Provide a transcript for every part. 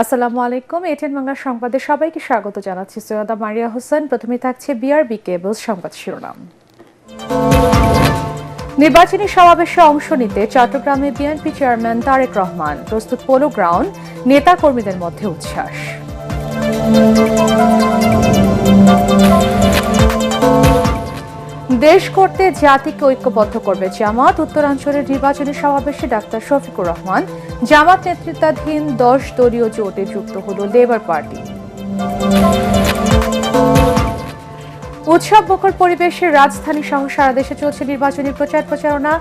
আসসালামু আলাইকুম। এটিএন বাংলা সংবাদে সবাইকে স্বাগত জানাচ্ছি। সৈয়দা মারিয়া হোসেন। প্রথমে থাকছে বিআরবি কেবলস সংবাদ শিরোনাম। নির্বাচনী সমাবেশে অংশ নিতে চট্টগ্রামে বিএনপি চেয়ারম্যান তারেক রহমান। প্রস্তুত পোলো গ্রাউন্ড, নেতা কর্মীদের মধ্যে উচ্ছ্বাস। দেশ করতে জাতিকে ঐক্যবদ্ধ করবে জামাত। উত্তরাঞ্চলের নির্বাচনী সমাবেশে ডাক্তার শফিকুর রহমান। জামাত নেতৃত্বাধীন 10 দলীয় জোটে যুক্ত হল লেবার পার্টি। উৎসবমুখর পরিবেশে রাজধানী সহ সারা দেশে চলছে নির্বাচনী প্রচারণা।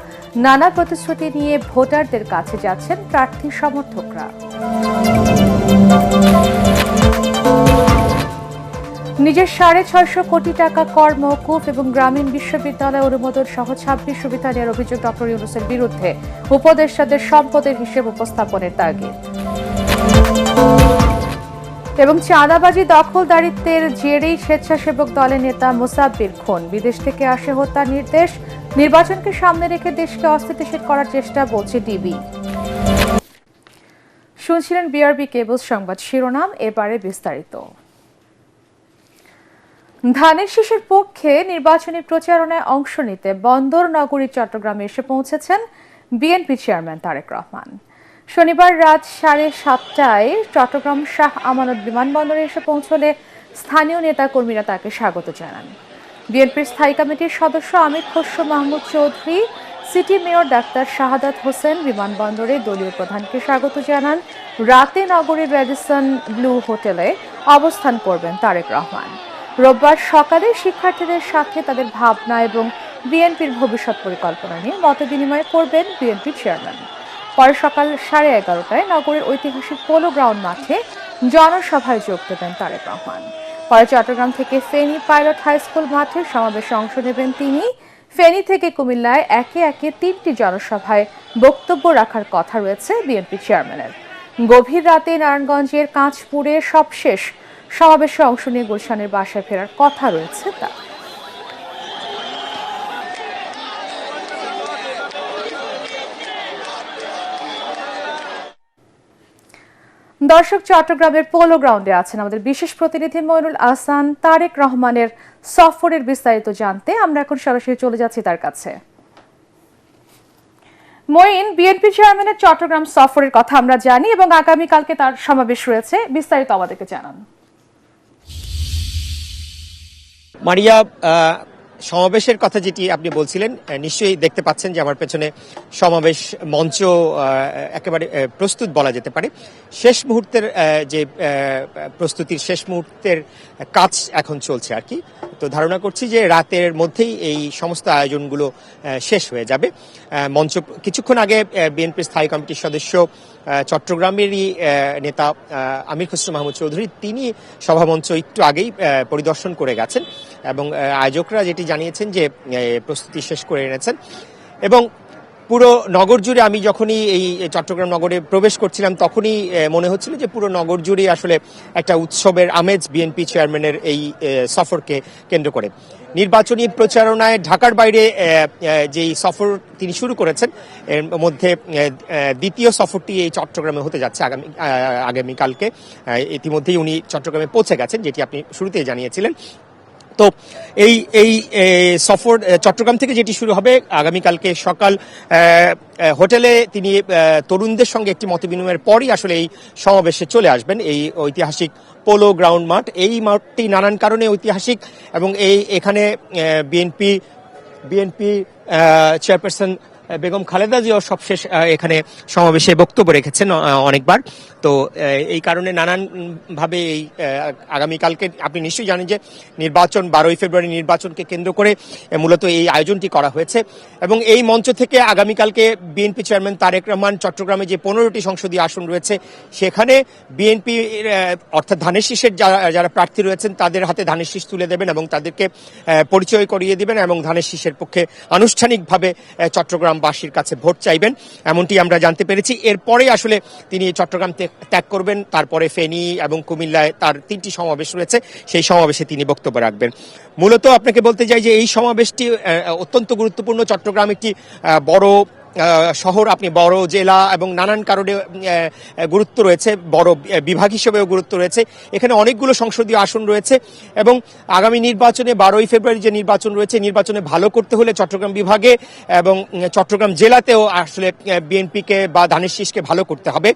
নানা প্রতিশ্রুতি নিয়ে ভোটারদের কাছে যাচ্ছেন প্রার্থী সমর্থকরা। নিজের 650 কোটি টাকা কর মওকুফ এবং গ্রামীণ বিশ্ববিদ্যালয় অনুমোদন সহ 26 সুবিধা নেওয়ার অভিযোগ ডক্টর ইউনূসের বিরুদ্ধে। উপদেষ্টাদের সম্পদের হিসেব উপস্থাপনের তাগিদ। এবং চাঁদাবাজি দখলদারিত্বের জেরেই স্বেচ্ছাসেবক দলের নেতা মোসাব্বির খুন। বিদেশ থেকে আসে হত্যার নির্দেশ। নির্বাচনকে সামনে রেখে দেশকে অস্থিতিশীল করার চেষ্টা, বলছে ডিবি। শুনছিলেন বিআরবি কেবলস সংবাদ শিরোনাম। এবারে বিস্তারিত। ধানের শীষের পক্ষে নির্বাচনী প্রচারণায় অংশ নিতে বন্দর নগরী চট্টগ্রামে এসে পৌঁছেছেন বিএনপি চেয়ারম্যান তারেক রহমান। শনিবার রাত 7:30টায় চট্টগ্রাম শাহ আমানত বিমানবন্দরে এসে পৌঁছলে স্থানীয় নেতাকর্মীরা তাকে স্বাগত জানান। বিএনপির স্থায়ী কমিটির সদস্য Amir Khasru Mahmud Chowdhury, city mayor doctor Shahadat Hossain বিমানবন্দরে দলীয় প্রধানকে স্বাগত জানান। রাতে নগরীর রেডিসন ব্লু হোটেলে অবস্থান করবেন তারেক রহমান। রোববার সকালে শিক্ষার্থীদের সাথে তাদের ভাবনা এবং বিএনপির ভবিষ্যৎ পরিকল্পনা নিয়ে মতবিনিময় করবেন বিএনপি চেয়ারম্যান। পরে সকাল 11:30টায় নগরের ঐতিহাসিক পোলো গ্রাউন্ড মাঠে জনসভায় যোগ দেবেন তারেক রহমান। পরে চট্টগ্রাম থেকে ফেনী পাইলট হাই স্কুল মাঠে সমাবেশে অংশ নেবেন তিনি। ফেনী থেকে কুমিল্লায় একে একে 3টি জনসভায় বক্তব্য রাখার কথা রয়েছে বিএনপি চেয়ারম্যানের। গভীর রাতে নারায়ণগঞ্জের কাঁচপুরে সবশেষ সমাবেশে অংশ নিয়ে গুলশানের বাসায় ফেরার কথা রয়েছে তার। দর্শক, চট্টগ্রামের পোলো গ্রাউন্ডে আছেন আমাদের বিশেষ প্রতিনিধি মইনুল আহসান। তারেক রহমানের সফরের বিস্তারিত জানতে আমরা এখন সরাসরি চলে যাচ্ছি তার কাছে। মঈন, বিএনপি চেয়ারম্যানের চট্টগ্রাম সফরের কথা আমরা জানি এবং আগামীকালকে তার সমাবেশ রয়েছে, বিস্তারিত আমাদেরকে জানান। মারিয়া, সমাবেশের কথা যেটি আপনি বলছিলেন, নিশ্চয়ই দেখতে পাচ্ছেন যে আমার পেছনে সমাবেশ মঞ্চ একেবারে প্রস্তুত বলা যেতে পারে। শেষ মুহূর্তের যে প্রস্তুতির শেষ মুহূর্তের কাজ এখন চলছে আর কি। তো ধারণা করছি যে রাতের মধ্যেই এই সমস্ত আয়োজনগুলো শেষ হয়ে যাবে। মঞ্চ কিছুক্ষণ আগে বিএনপির স্থায়ী কমিটির সদস্য চট্টগ্রামেরই নেতা আমির খসরু মাহমুদ চৌধুরী, তিনি সভামঞ্চ একটু আগেই পরিদর্শন করে গেছেন এবং আয়োজকরা যেটি জানিয়েছেন যে প্রস্তুতি শেষ করে এনেছেন। এবং পুরো নগর জুড়ে, আমি যখনই এই চট্টগ্রাম নগরে প্রবেশ করছিলাম তখনই মনে হচ্ছিল যে পুরো নগর জুড়ে আসলে একটা উৎসবের আমেজ বিএনপি চেয়ারম্যানের এই সফরকে কেন্দ্র করে। নির্বাচনী প্রচারণায় ঢাকার বাইরে যেই সফর তিনি শুরু করেছেন, এর মধ্যে দ্বিতীয় সফরটি এই চট্টগ্রামে হতে যাচ্ছে আগামীকালকে। ইতিমধ্যেই উনি চট্টগ্রামে পৌঁছে গেছেন, যেটি আপনি শুরুতেই জানিয়েছিলেন। তো এই সফর চট্টগ্রাম থেকে যেটি শুরু হবে, আগামীকালকে সকাল হোটেলে তিনি তরুণদের সঙ্গে একটি মতবিনিময়ের পরই আসলে এই সমাবেশে চলে আসবেন। এই ঐতিহাসিক পোলো গ্রাউন্ড মাঠ, এই মাঠটি নানান কারণে ঐতিহাসিক এবং এখানে BNP chairperson Begum Khaleda Xiao সবশেষ এখানে সমাবেশে বক্তব্য রেখেছেন অনেকবার। তো এই কারণে নানানভাবে এই আগামীকালকে আপনি নিশ্চয়ই জানেন যে নির্বাচন 12ই ফেব্রুয়ারি নির্বাচনকে কেন্দ্র করে মূলত এই আয়োজনটি করা হয়েছে। এবং এই মঞ্চ থেকে আগামীকালকে বিএনপি চেয়ারম্যান তারেক রহমান চট্টগ্রামে যে 15টি সংসদীয় আসন রয়েছে সেখানে বিএনপি অর্থাৎ ধানের শীষের যারা প্রার্থী রয়েছেন তাদের হাতে ধানের শীষ তুলে দেবেন এবং তাদেরকে পরিচয় করিয়ে দিবেন এবং ধানের শীষের পক্ষে আনুষ্ঠানিকভাবে চট্টগ্রামবাসীর কাছে ভোট চাইবেন, এমনটি আমরা জানতে পেরেছি। এরপরে আসলে তিনি চট্টগ্রাম ত্যাগ করবেন, তারপরে ফেনী এবং কুমিল্লায় তার 3টি সমাবেশ রয়েছে, সেই সমাবেশে তিনি বক্তব্য রাখবেন। মূলত আপনাকে বলতে চাই যে এই সমাবেশটি অত্যন্ত গুরুত্বপূর্ণ। চট্টগ্রাম একটি বড় শহর, আপনি বড় জেলা এবং নানান কারণে গুরুত্ব রয়েছে, বড় বিভাগ হিসেবেও গুরুত্ব রয়েছে। এখানে অনেকগুলো সংসদীয় আসন রয়েছে এবং আগামী নির্বাচনে 12ই ফেব্রুয়ারি যে নির্বাচন রয়েছে, নির্বাচনে ভালো করতে হলে চট্টগ্রাম বিভাগে এবং চট্টগ্রাম জেলাতেও আসলে বিএনপিকে বা ধানের শীষকে ভালো করতে হবে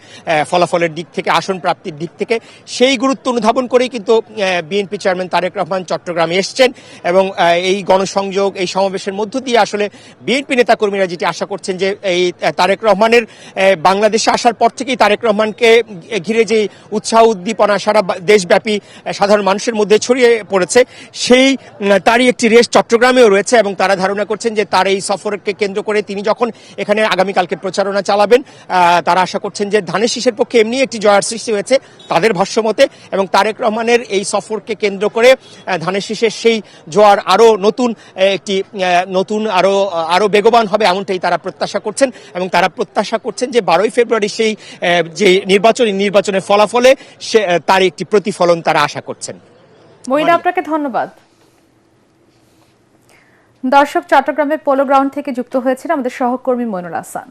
ফলাফলের দিক থেকে, আসন প্রাপ্তির দিক থেকে। সেই গুরুত্ব অনুধাবন করেই কিন্তু বিএনপি চেয়ারম্যান তারেক রহমান চট্টগ্রামে এসছেন এবং এই গণসংযোগ, এই সমাবেশের মধ্য দিয়ে আসলে বিএনপি নেতাকর্মীরা যেটি আশা করছেন যে এই তারেক রহমানের বাংলাদেশে আসার পর থেকেই তারেক রহমানকে ঘিরে যে উৎসাহ উদ্দীপনা সারা দেশব্যাপী সাধারণ মানুষের মধ্যে ছড়িয়ে পড়েছে, তারই একটি রেশ চট্টগ্রামেও রয়েছে এবং তারা ধারণা করছেন যে তার এই সফরকে কেন্দ্র করে তিনি যখন এখানে আগামীকালকে প্রচারণা চালাবেন, তারা আশা করছেন যে ধানের শীষের পক্ষে এমনি একটি জয়ের সৃষ্টি হয়েছে তাদের ভাষ্যমতে, এবং তারেক রহমানের এই সফরকে কেন্দ্র করে ধানের শীষের সেই জোয়ার আরো নতুন আরো বেগবান হবে, এমনটাই তারা প্রত্যাশা করছেন। এবং তারা প্রত্যাশা করছেন যে 12ই ফেব্রুয়ারি সেই যে নির্বাচনের ফলাফলে তার একটি প্রতিফলন তারা আশা করছেন। মঈন, আপনাকে ধন্যবাদ। দর্শক, চট্টগ্রামের পোলো গ্রাউন্ড থেকে যুক্ত হয়েছেন আমাদের সহকর্মী মইনুল হাসান।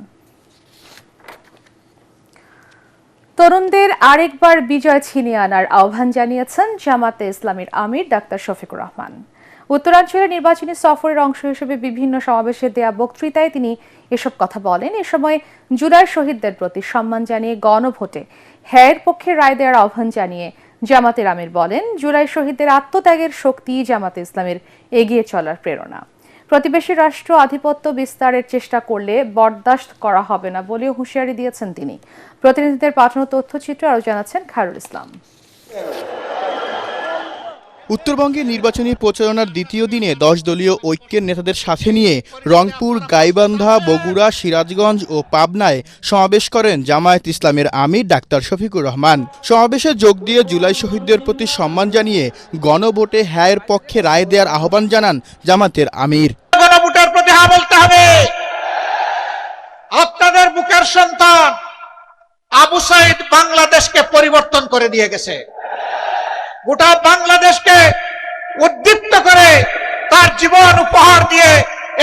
তরুণদের আরেকবার বিজয় ছিনিয়ে আনার আহ্বান জানিয়েছেন জামাতে ইসলামীর আমির ডাক্তার শফিকুর রহমান। উত্তরাঞ্চলের নির্বাচনী সফরের অংশ হিসেবে বিভিন্ন সমাবেশে দেয়া বক্তৃতায় তিনি এসব কথা বলেন। এ সময় জুলাই শহীদদের প্রতি সম্মান জানিয়ে গণভোটে হ্যায়ের পক্ষে রায় দেওয়ার আহ্বান জানিয়ে জামাতের আমির বলেন, জুলাই শহীদদের আত্মত্যাগের শক্তি জামাতে ইসলামের এগিয়ে চলার প্রেরণা। প্রতিবেশী রাষ্ট্র আধিপত্য বিস্তারের চেষ্টা করলে বরদাস্ত করা হবে না বলেও হুঁশিয়ারি দিয়েছেন তিনি। প্রতিনিধিদের পাঠানো তথ্যচিত্র আরও জানাচ্ছেন খায়রুল ইসলাম। উত্তরবঙ্গে নির্বাচনী প্রচারণার দ্বিতীয় দিনে 10 দলীয় ঐক্যের নেতাদের সাথে নিয়ে রংপুর, গাইবান্ধা, বগুড়া, সিরাজগঞ্জ ও পাবনায় সমাবেশ করেন জামায়াত ইসলামের আমির ডাক্তার শফিকুর রহমান। সমাবেশে যোগ দিয়ে জুলাই শহীদদের প্রতি সম্মান জানিয়ে গণভোটে হ্যায়ের পক্ষে রায় দেওয়ার আহ্বান জানান জামাতের আমির। গণভোটের প্রতি হ্যাঁ বলতে হবে। আপনাদের বুকের সন্তান আবু সাইদ বাংলাদেশকে পরিবর্তন করে দিয়ে গেছে, গোটা বাংলাদেশকে উদ্দীপ্ত করে তার জীবন উপহার দিয়ে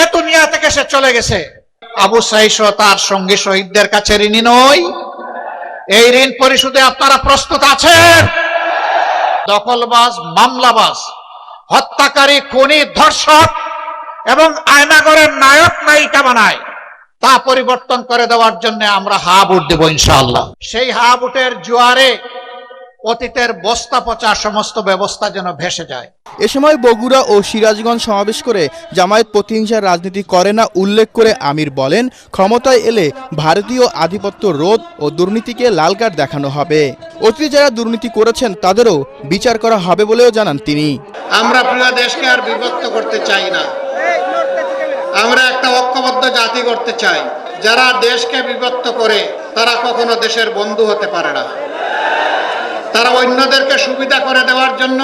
এ দুনিয়া থেকে সে চলে গেছে। আবু সাইদ তার সঙ্গী শহীদদের কাছে ঋণী নয়। এই ঋণ পরিশোধে আপনারা প্রস্তুত আছেন? দখলবাজ, মামলাবাজ, হত্যাকারী, খুনি, ধর্ষক এবং আয়নাগরের নায়ক নায়িকা বানায়, তা পরিবর্তন করে দেওয়ার জন্য আমরা হা ভোট দেব ইনশাআল্লাহ। সেই হা ভোটের জোয়ারে অতীতের বস্তা পচা সমস্ত ব্যবস্থা যেন ভেসে যায়। এ সময় বগুড়া ও সিরাজগঞ্জ সমাবেশ করে জামায়াত প্রতিহিংসার রাজনীতি করে না উল্লেখ করে আমির বলেন, ক্ষমতায় এলে ভারতীয় আধিপত্য রোধ ও দুর্নীতিকে লাল কার্ড দেখানো হবে। অতীতে যারা দুর্নীতি করেছেন তাদেরও বিচার করা হবে বলেও জানান তিনি। আমরা প্রিয় দেশকে আর বিভক্ত করতে চাই না, আমরা একটা ঐক্যবদ্ধ জাতি করতে চাই। যারা দেশকে বিভক্ত করে তারা কখনো দেশের বন্ধু হতে পারে না। তারা অন্যদেরকে সুবিধা করে দেওয়ার জন্য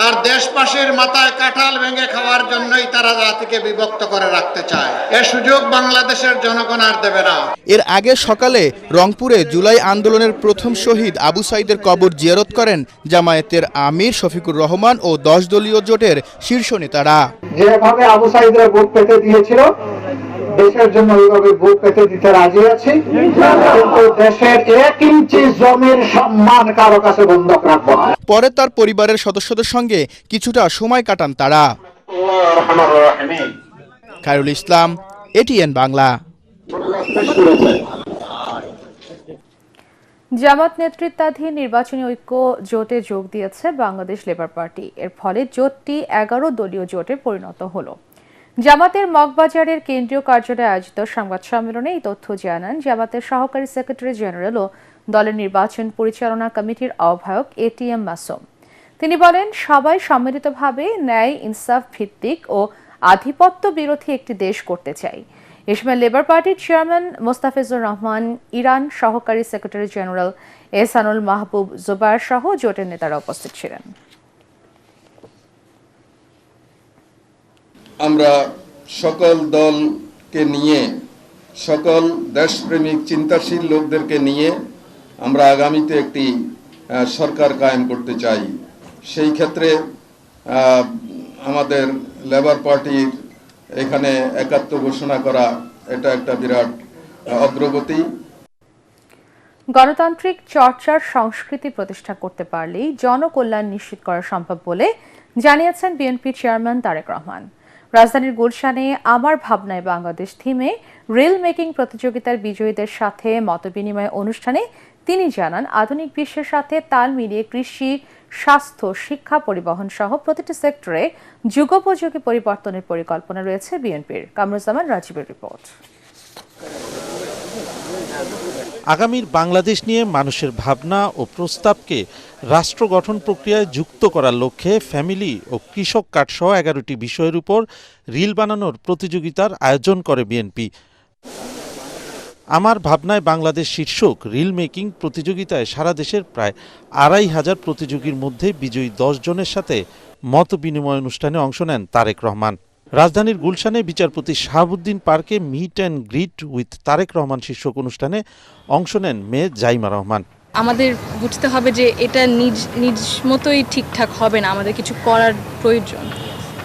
আর দেশবাসীর মাথায় কাঁঠাল ভেঙে খাওয়ার জন্যই তারা জাতিকে বিভক্ত করে রাখতে চায়। এ সুযোগ বাংলাদেশের জনগণ আর দেবে না। এর আগে সকালে রংপুরে জুলাই আন্দোলনের প্রথম শহীদ আবু সাইদের কবর জিয়ারত করেন জামায়াতের আমির শফিকুর রহমান ও 10 দলীয় জোটের শীর্ষ নেতারা। যেভাবে আবু সাইদরা ভোট পেতে দিয়েছিল, দেশের জন্য ওইভাবে ভোট পেতে দিতে রাজি আছি, কিন্তু দেশের 1 ইঞ্চি জমির সম্মান কারো কাছে বন্ধক রাখবো না। পরে তার পরিবারের সদস্যদের সঙ্গে কিছুটা সময় কাটান তারা। খায়রুল ইসলাম, এটিএন বাংলা। জামাত নেতৃত্বাধীন নির্বাচনী ঐক্য জোটে যোগ দিয়েছে বাংলাদেশ লেবার পার্টি। এর ফলে জোটটি 11 দলীয় জোটে পরিণত হলো। জামাতের মগবাজারের কেন্দ্রীয় কার্যালয়ে আয়োজিত সংবাদ সম্মেলনে এই তথ্য জানান জামাতের সহকারী সেক্রেটারি জেনারেল ও দলের নির্বাচন পরিচালনা কমিটির আহ্বায়ক এটিএম মাসুম। তিনি বলেন, সবাই সম্মিলিতভাবে ন্যায় ইনসাফ ভিত্তিক ও আধিপত্য বিরোধী একটি দেশ করতে চাই। এ সময় লেবার পার্টির চেয়ারম্যান মোস্তাফিজুর রহমান, ইরান সহকারী সেক্রেটারি জেনারেল এহসানুল মাহবুব জুবায়ের সহ জোটের নেতারা উপস্থিত ছিলেন। আমরা সকল দলকে নিয়ে, সকল দেশপ্রেমিক চিন্তাশীল লোকদেরকে নিয়ে আমরা আগামীতে একটি সরকার কায়েম করতে চাই। সেই ক্ষেত্রে আমাদের লেবার পার্টির এখানে একাত্ম ঘোষণা করা এটা একটা বিরাট অগ্রগতি। গণতান্ত্রিক চর্চার সংস্কৃতি প্রতিষ্ঠা করতে পারলেই জনকল্যাণ নিশ্চিত করা সম্ভব বলে জানিয়েছেন বিএনপি চেয়ারম্যান তারেক রহমান। রাজধানীর গুলশানে আমার ভাবনায় বাংলাদেশ থিমে রিল মেকিং প্রতিযোগিতার বিজয়ীদের সাথে মতবিনিময় অনুষ্ঠানে তিনি জানান, আধুনিক বিশ্বের সাথে তাল মিলিয়ে কৃষি, স্বাস্থ্য, শিক্ষা, পরিবহন সহ প্রতিটি সেক্টরে যুগোপযোগী পরিবর্তনের পরিকল্পনা রয়েছে বিএনপির। কামরুজ্জামান রাজীবের রিপোর্ট। আগামীর বাংলাদেশ নিয়ে মানুষের ভাবনা ও প্রস্তাবকে রাষ্ট্র গঠন প্রক্রিয়ায় যুক্ত করার লক্ষ্যে ফ্যামিলি ও কৃষক কার্ড সহ 11টি বিষয়ের উপর রিল বানানোর প্রতিযোগিতার আয়োজন করে বিএনপি। আমার ভাবনায় বাংলাদেশ শীর্ষক রিল মেকিং প্রতিযোগিতায় সারা দেশের প্রায় 2500 প্রতিযোগীর মধ্যে বিজয়ী 10 জনের সাথে মত বিনিময় অনুষ্ঠানে অংশ নেন তারেক রহমান। রাজধানীর গুলশানে বিচারপতি শাহাবুদ্দিন পার্কে meet and greet with Tarique Rahman শীর্ষক অনুষ্ঠানে অংশ নেন মেয়ে জাইমা রহমান। আমাদের বুঝতে হবে যে এটা নিজ মতোই ঠিকঠাক হবে না, আমাদের কিছু করার প্রয়োজন,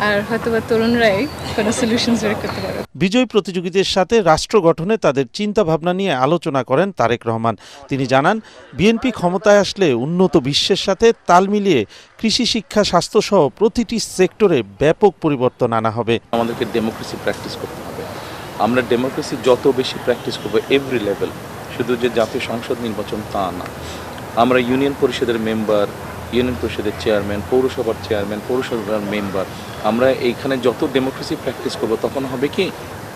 আর হয়তোবা তরুণরাই কোনো সলিউশনস বের করতে পারবে। বিজয়ী প্রতিযোগীদের সাথে রাষ্ট্র গঠনে তাদের চিন্তা ভাবনা নিয়ে আলোচনা করেন তারেক রহমান। তিনি জানান, বিএনপি ক্ষমতায় আসলে উন্নত বিশ্বের সাথে তাল মিলিয়ে কৃষি, শিক্ষা, স্বাস্থ্য সহ প্রতিটি সেক্টরে ব্যাপক পরিবর্তন আনা হবে। আমাদেরকে ডেমোক্রেসি প্র্যাকটিস করতে হবে। আমরা ডেমোক্রেসি যত বেশি প্র্যাকটিস করবো এভরি লেভেল, শুধু যে জাতীয় সংসদ নির্বাচন তা না, আমরা ইউনিয়ন পরিষদের মেম্বার, ইউনিয়ন পরিষদের চেয়ারম্যান, পৌরসভার চেয়ারম্যান, পৌরসভার মেম্বার, আমরা এইখানে যত ডেমোক্রেসি প্র্যাকটিস করব তখন হবে কি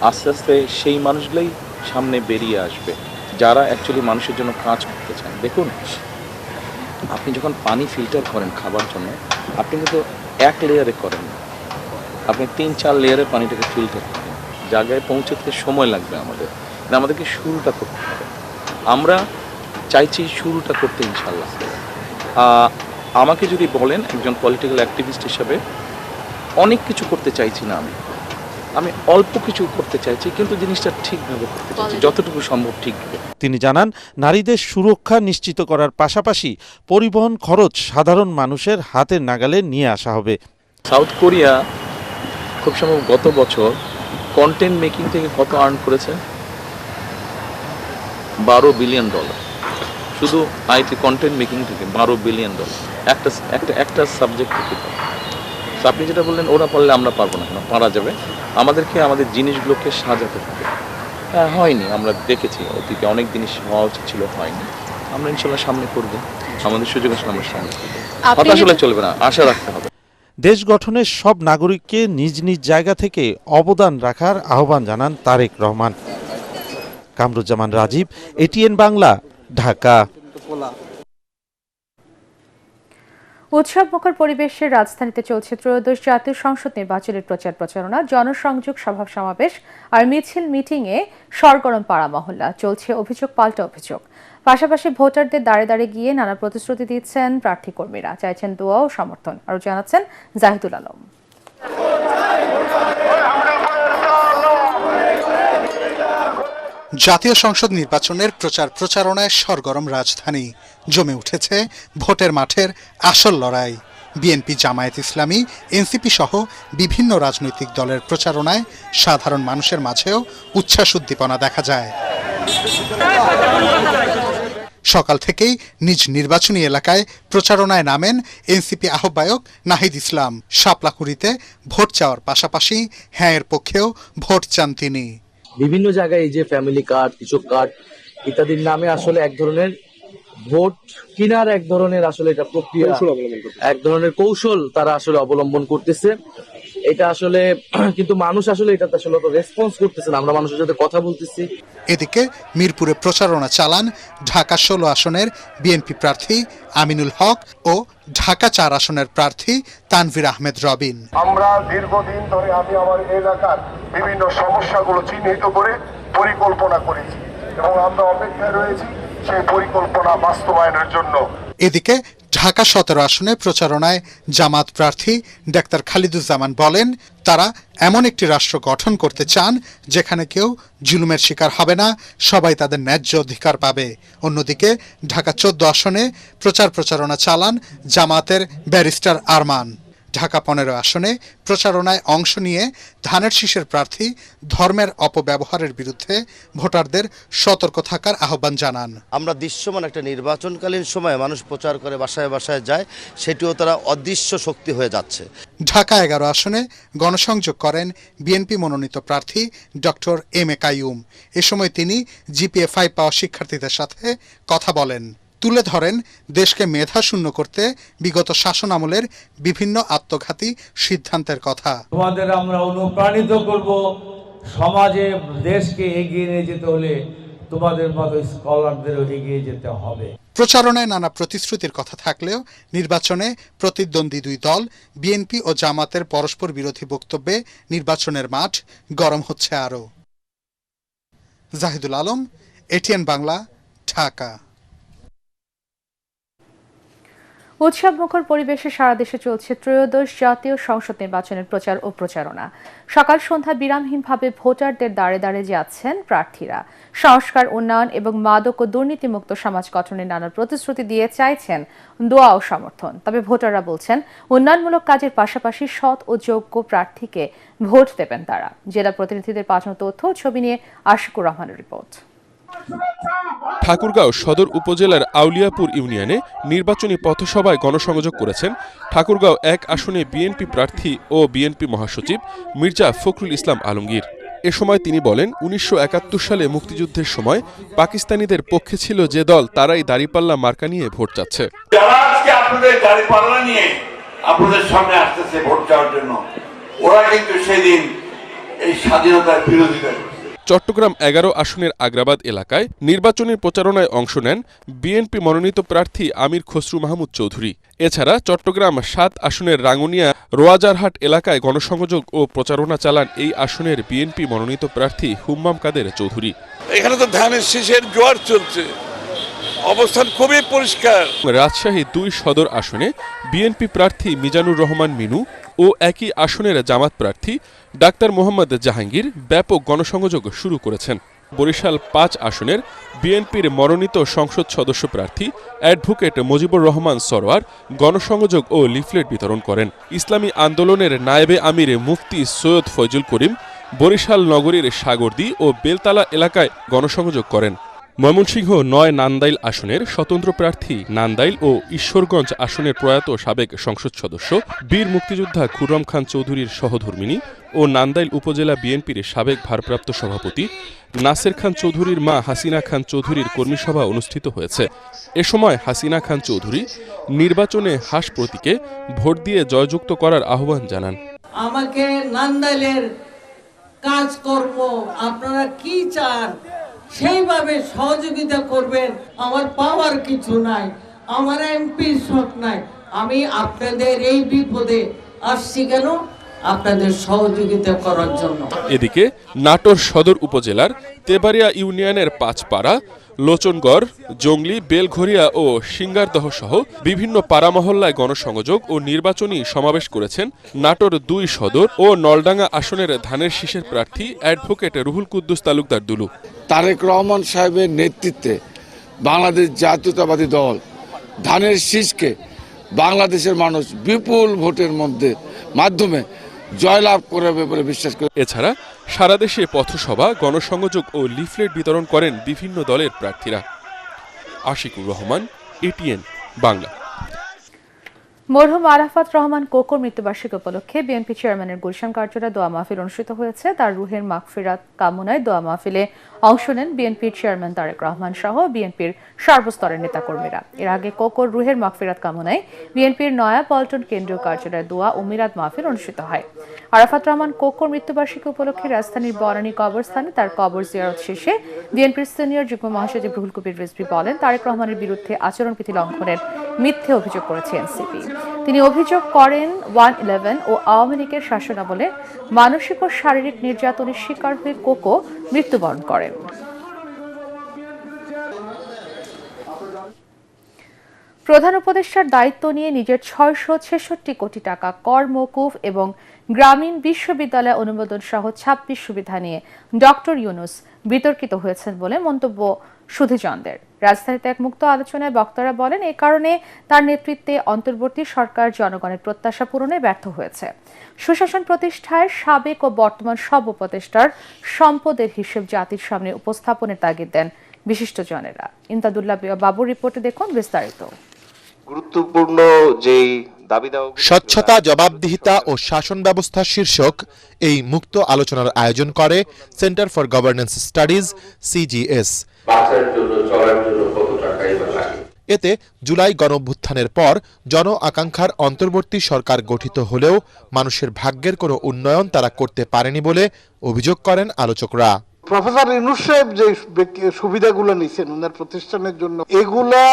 আস্তে আস্তে সেই মানুষগুলোই সামনে বেরিয়ে আসবে যারা অ্যাকচুয়ালি মানুষের জন্য কাজ করতে চান। দেখুন, আপনি যখন পানি ফিল্টার করেন খাবার জন্য, আপনি কিন্তু এক লেয়ারে করেন না, আপনি 3-4 লেয়ারে পানিটাকে ফিল্টার করেন। জায়গায় পৌঁছতে সময় লাগবে আমাদেরকে শুরুটা করতে হবে। আমরা চাইছি শুরুটা করতে ইনশাল্লাহ। আমাকে যদি বলেন একজন পলিটিক্যাল অ্যাক্টিভিস্ট হিসাবে, অনেক কিছু করতে চাইছি না, আমি অল্প কিছু করতে চাইছি, কিন্তু জিনিসটা ঠিকভাবে করতে চাইছি, যতটুকু সম্ভব ঠিকভাবে। তিনি জানান, নারীদের সুরক্ষা নিশ্চিত করার পাশাপাশি পরিবহন খরচ সাধারণ মানুষের হাতের নাগালে নিয়ে আসা হবে। সাউথ কোরিয়া খুব সম্ভব গত বছর কন্টেন্ট মেকিং থেকে কত আর্ন করেছে? $12 বিলিয়ন। শুধু আইটি কন্টেন্ট মেকিং থেকে $12 বিলিয়ন একটা সাবজেক্ট থেকে। তো আপনি যেটা বললেন, ওরা পারলে আমরা পারবো না, পারা যাবে। আমাদেরকে আমাদের জিনিসগুলোকে সাজাতে হবে। হ্যাঁ, হয়নি, আমরা দেখেছি অতীতে অনেক জিনিস হওয়া উচিত ছিল, হয়নি। আমরা ইনশাল্লাহ সামনে করবো, আমাদের সুযোগ আসলে আমরা সামনে করবো। হতাশ হলে চলবে না, আশা রাখতে হবে। দেশ গঠনের সব নাগরিককে নিজ নিজ জায়গা থেকে অবদান রাখার আহ্বান জানান তারেক রহমান। কামরুজ্জামান রাজীব, এটিএন বাংলা, ঢাকা। উৎসব মুখর পরিবেশে রাজধানীতে চলছে ত্রয়োদশ জাতীয় সংসদ নির্বাচনের প্রচার প্রচারণা, জনসংযোগ, সভা সমাবেশ আর মিটিংয়ে সরগরম পাড়া মহল্লা। চলছে অভিযোগ পাল্টা অভিযোগ। পাশাপাশি ভোটারদের দাঁড়ে দাঁড়ে গিয়ে নানা প্রতিশ্রুতি দিচ্ছেন প্রার্থী কর্মীরা, চাইছেন দোয়া ও সমর্থন। আরও জানাচ্ছেন জাহিদুল আলম। জাতীয় সংসদ নির্বাচনের প্রচার প্রচারণায় সরগরম রাজধানী। জমে উঠেছে ভোটের মাঠের আসল লড়াই। বিএনপি, জামায়াত ইসলামী, এনসিপি সহ বিভিন্ন রাজনৈতিক দলের প্রচারণায় সাধারণ মানুষের মাঝেও উচ্ছ্বাস উদ্দীপনা দেখা যায়। সকাল থেকেই নিজ নির্বাচনী এলাকায় প্রচারণায় নামেন এনসিপি আহ্বায়ক নাহিদ ইসলাম। শাপলাকুড়িতে ভোট চাওয়ার পাশাপাশি হ্যাঁ এর পক্ষেও ভোট চান তিনি। বিভিন্ন জায়গায় এই যে ফ্যামিলি কার্ড, কৃষক কার্ড ইত্যাদির নামে আসলে এক ধরনের ভোট কিনার এক ধরনের আসলে এটা প্রক্রিয়া, এক ধরনের কৌশল তারা আসলে অবলম্বন করতেছে। এটা আসলে কিন্তু মানুষ আসলে এটাতে আসলে রেসপন্স করতেছে না। আমরা মানুষের সাথে কথা বলতেছি। এদিকে মিরপুরে প্রচারণা চালান ঢাকা 16 আসনের বিএনপি প্রার্থী আমিনুল হক ও ঢাকা 4 আসনের প্রার্থী তানভীর আহমেদ রবিন। আমরা দীর্ঘদিন ধরে আমি আমার এলাকার বিভিন্ন সমস্যাগুলো চিহ্নিত করে পরিকল্পনা করেছি এবং আমরা অপেক্ষায় রয়েছি সেই পরিকল্পনা বাস্তবায়নের জন্য। এদিকে ঢাকা 17 আসনে প্রচারণায় জামাত প্রার্থী ডাক্তার খালিদুজ্জামান বলেন, তারা এমন একটি রাষ্ট্র গঠন করতে চান যেখানে কেউ জুলুমের শিকার হবে না, সবাই তাদের ন্যায্য অধিকার পাবে। অন্যদিকে ঢাকা 14 আসনে প্রচারণা চালান জামাতের ব্যারিস্টার আরমান। ঢাকা 15 আসনে প্রচারণায় অংশ নিয়ে ধানের শীষের প্রার্থী ধর্মের অপব্যবহারের বিরুদ্ধে ভোটারদের সতর্ক থাকার আহ্বান জানান। আমরা দৃশ্যমান একটা নির্বাচনকালীন সময়ে মানুষ প্রচার করে বাসায় বাসায় যায়, সেটিও তারা অদৃশ্য শক্তি হয়ে যাচ্ছে। ঢাকা 11 আসনে গণসংযোগ করেন বিএনপি মনোনীত প্রার্থী ডক্টর এম এ কাইয়ুম। এ সময় তিনি জিপিএ 5 পাওয়া শিক্ষার্থীদের সাথে কথা বলেন, তুলে ধরেন দেশকে মেধাশূন্য করতে বিগত শাসন আমলের বিভিন্ন আত্মঘাতী সিদ্ধান্তের কথা। তোমাদের আমরা অনুপ্রাণিত করব, সমাজে দেশকে এগিয়ে নিয়ে যেতে হলে তোমাদের মতো স্কলারদেরও এগিয়ে যেতে হবে। প্রচারণায় নানা প্রতিশ্রুতির কথা থাকলেও নির্বাচনে প্রতিদ্বন্দ্বী দুই দল বিএনপি ও জামাতের পরস্পর বিরোধী বক্তব্যে নির্বাচনের মাঠ গরম হচ্ছে আরও। জাহিদুল আলম, এটিএন বাংলা, ঢাকা। উৎসবমুখর পরিবেশে সারা দেশে চলছে ত্রয়োদশ জাতীয় সংসদ নির্বাচনের প্রচার ও প্রচারণা। সকাল সন্ধ্যা বিরামহীনভাবে ভোটারদের দাঁড়ে দাঁড়ে যাচ্ছেন প্রার্থীরা। সংস্কার, উন্নয়ন এবং মাদক ও দুর্নীতিমুক্ত সমাজ গঠনের নানা প্রতিশ্রুতি দিয়ে চাইছেন দোয়া ও সমর্থন। তবে ভোটাররা বলছেন, উন্নয়নমূলক কাজের পাশাপাশি সৎ ও যোগ্য প্রার্থীকে ভোট দেবেন তারা। জেলা প্রতিনিধিদের পাঠানো তথ্য ও ছবি নিয়ে আশিকুর রহমানের রিপোর্ট। ঠাকুরগাঁও সদর উপজেলার আউলিয়াপুর ইউনিয়নে নির্বাচনী পথসভায় গণসংযোগ করেছেন ঠাকুরগাঁও 1 আসনে বিএনপি প্রার্থী ও বিএনপি মহাসচিব মির্জা ফখরুল ইসলাম আলমগীর। এ সময় তিনি বলেন, 1971 সালে মুক্তিযুদ্ধের সময় পাকিস্তানিদের পক্ষে ছিল যে দল, তারাই দাঁড়িপাল্লা মার্কা নিয়ে ভোট চাচ্ছে। যারা আজকে আপনাদের দাঁড়িপাল্লা নিয়ে আপনাদের সামনে আসতেছে ভোট চাওয়ার জন্য, ওরা কিন্তু সেদিন এই স্বাধীনতার বিরোধিতা করছে। চট্টগ্রাম 11 আসনের আগ্রাবাদ এলাকায় নির্বাচনী প্রচারণায় অংশ নেন বিএনপি মনোনীত প্রার্থী আমির খসরু মাহমুদ চৌধুরী। এছাড়া চট্টগ্রাম 7 আসনের রাঙ্গুনিয়া রোয়াজারহাট এলাকায় গণসংযোগ ও প্রচারণা চালান এই আসনের বিএনপি মনোনীত প্রার্থী হুম্মাম কাদের চৌধুরী। এখানে তো ধানের শীষের জোয়ার চলছে, অবস্থান খুবই পরিষ্কার। রাজশাহী 2 সদর আসনে বিএনপি প্রার্থী মিজানুর রহমান মিনু ও একই আসনের জামাত প্রার্থী ডাক্তার মোহাম্মদ জাহাঙ্গীর ব্যাপক গণসংযোগ শুরু করেছেন। বরিশাল 5 আসনের বিএনপির মনোনীত সংসদ সদস্য প্রার্থী অ্যাডভোকেট মুজিবুর রহমান সরোয়ার গণসংযোগ ও লিফলেট বিতরণ করেন। ইসলামী আন্দোলনের নায়েবে আমির মুফতি সৈয়দ ফয়জুল করিম বরিশাল নগরীর সাগরদী ও বেলতলা এলাকায় গণসংযোগ করেন। ময়মনসিংহ 9 নান্দাইল আসনের স্বতন্ত্র প্রার্থী নান্দাইল ও ঈশ্বরগঞ্জ আসনের প্রয়াত সাবেক সংসদ সদস্য বীর মুক্তিযোদ্ধা খুররম খান চৌধুরীর সহধর্মিণী ও নান্দাইল উপজেলা বিএনপির সাবেক ভারপ্রাপ্ত সভাপতি নাসের খান চৌধুরীর মা হাসিনা খান চৌধুরীর কর্মীসভা অনুষ্ঠিত হয়েছে। এ সময় হাসিনা খান চৌধুরী নির্বাচনে হাঁস প্রতীকে ভোট দিয়ে জয়যুক্ত করার আহ্বান জানান। আমাকে নান্দাইলের কাজকর্ম আপনারা কি চান সেইভাবে সহযোগিতা করবেন। আমার পাওয়ার কিছু নাই, আমার এমপির শখ নাই, আমি আপনাদের এই বিপদে আসছি কেন, আপনাদের সহযোগিতা করার জন্য। এদিকে নাটোর সদর উপজেলার তেবাড়িয়া ইউনিয়নের 5 পাড়া, লোচনগড়, জঙ্গলি, বেলঘরিয়া ও সিঙ্গারদহ সহ বিভিন্ন পাড়া মহল্লায় গণসংযোগ ও নির্বাচনী সমাবেশ করেছেন নাটোর 2 সদর ও নলডাঙ্গা আসনের ধানের শীষের প্রার্থী অ্যাডভোকেট রুহুল কুদ্দুস তালুকদার দুলু। তারেক রহমান সাহেবের নেতৃত্বে বাংলাদেশ জাতীয়তাবাদী দল ধানের শীষকে বাংলাদেশের মানুষ বিপুল ভোটের মাধ্যমে জয়লাভ করবে বলে বিশ্বাস করে। এছাড়া সারা দেশে পথসভা, গণসংযোগ ও লিফলেট বিতরণ করেন বিভিন্ন দলের প্রার্থীরা। আশিকুর রহমান, এটিএন বাংলা। মরহুম আরাফাত রহমান কোকোর মৃত্যুবার্ষিকী উপলক্ষে বিএনপি চেয়ারম্যানের গুলশান কার্যালয়ে দোয়া মাহফিল অনুষ্ঠিত হয়েছে। তার রুহের মাগফিরাত কামনায় দোয়া মাহফিলে অংশ নেন বিএনপির চেয়ারম্যান তারেক রহমান সহ বিএনপির সর্বস্তরের নেতাকর্মীরা। এর আগে কোকোর রুহের মাগফিরাত কামনায় বিএনপির নয়া পল্টন কেন্দ্রীয় কার্যালয়ে দোয়া ও মিলাদ মাহফিল অনুষ্ঠিত হয়। আরাফাত রহমান কোকোর মৃত্যুবার্ষিকী উপলক্ষে রাজধানীর বনানী কবরস্থানে তার কবর জিয়ারত শেষে বিএনপির সিনিয়র যুগ্ম মহাসচিব রুহুল কবির রিজভী বলেন, তারেক রহমানের বিরুদ্ধে আচরণবিধি লঙ্ঘনের মিথ্যে অভিযোগ করেছে এনসিপি। তিনি অভিযোগ করেন 111 ও আওয়ামী লীগের শাসনামলে মানসিক ও শারীরিক নির্যাতনের শিকার হয়ে কোকো মৃত্যুবরণ করেন। প্রধান উপদেষ্টার দায়িত্ব নিয়ে নিজের 666 কোটি টাকা কর মওকুফ এবং গ্রামীণ বিশ্ববিদ্যালয় অনুমোদন সহ 26 সুবিধা নিয়ে ডক্টর ইউনূস বিতর্কিত হয়েছেন বলে মন্তব্য সুধীজনদের। রাজধানীতে এক মুক্ত আলোচনায় বক্তারা বলেন, এ কারণে তার নেতৃত্বে অন্তর্বর্তী সরকার জনগণের প্রত্যাশা পূরণে ব্যর্থ হয়েছে। সুশাসন প্রতিষ্ঠায় সাবেক ও বর্তমান সব উপদেষ্টার সম্পদের হিসেব জাতির সামনে উপস্থাপনের তাগিদ দেন বিশিষ্টজনেরা। ইমদাদুল্লাহ বাবুর রিপোর্টে দেখুন বিস্তারিত। গুরুত্বপূর্ণ যেই স্বচ্ছতা, জবাবদিহিতা ও শাসন ব্যবস্থা শীর্ষক এই মুক্ত আলোচনার আয়োজন করে centre for governance studies CGS। এতে জুলাই গণঅভ্যুত্থানের পর জন আকাঙ্ক্ষার অন্তর্বর্তী সরকার গঠিত হলেও মানুষের ভাগ্যের কোনো উন্নয়ন তারা করতে পারেনি বলে অভিযোগ করেন আলোচকরা। প্রফেসর ইউনূস সাহেব যে সুবিধাগুলো নিছেন ওনার প্রতিষ্ঠানের জন্য, এগুলা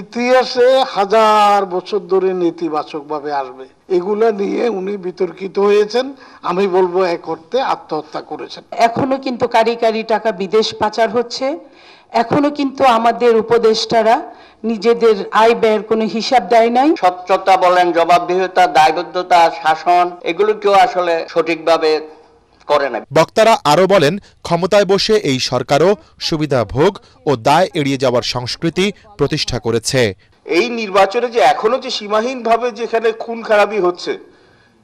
ইতিহাসে হাজার বছর ধরে নেতিবাচক ভাবে আসবে। এগুলা নিয়ে উনি বিতর্কিত হয়েছেন। আমি বলবো এক অর্থে আত্মহত্যা করেছেন। এখনো কিন্তু কারি কারি টাকা বিদেশ পাচার হচ্ছে। এখনো কিন্তু আমাদের উপদেষ্টারা নিজেদের আয় ব্যয়ের কোনো হিসাব দেয় নাই। স্বচ্ছতা বলেন, জবাবদিহিতা, দায়বদ্ধতা, শাসন, এগুলো কেউ আসলে সঠিকভাবে করে না। বক্তারা আরো বলেন, ক্ষমতায় বসে এই সরকারও সুবিধা ভোগ ও দায় এড়িয়ে যাওয়ার সংস্কৃতি প্রতিষ্ঠা করেছে। এই নির্বাচনে যে এখনো যে সীমাহীন ভাবে যেখানে খুন খারাপি হচ্ছে,